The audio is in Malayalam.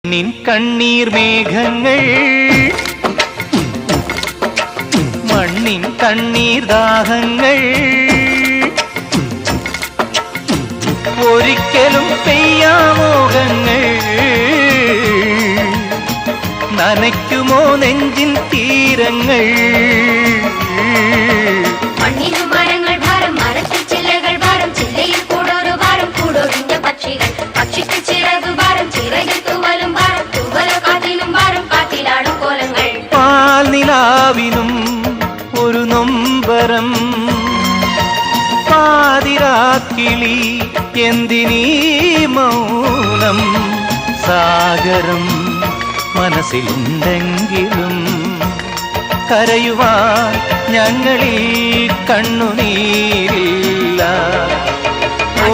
നിൻ കണ്ണീർ മേഘങ്ങൾ മണ്ണിൻ കണ്ണീർ ദാഹങ്ങൾ ഒരിക്കലും പെയ്യാമോഹങ്ങൾ നനയ്ക്കുമോ നെഞ്ചിൻ തീരങ്ങൾ മണ്ണിനു മരങ്ങൾ ഭാരം മരത്തിൽ ചില്ലകൾ ഭാരം ചില്ലയിൽ കൂടൊരു ഭാരം കൂടൊഴിഞ്ഞ പക്ഷികൾ പക്ഷിക്ക് ചിറകു ഭാരം ചിറകിൽ തൂവലും ഭാരം തൂവല കാറ്റിലും ഭാരം കാറ്റിലാടും കോലങ്ങൾ പാൽ നിലാവിനും ഒരു നൊമ്പരം പാതിരാക്കിളി എന്തിനീ മൗനം സാഗരം മനസ്സിലുണ്ടെങ്കിലും കരയുവാൻ ഞങ്ങളിൽ കണ്ണുനീരില്ല. ഓ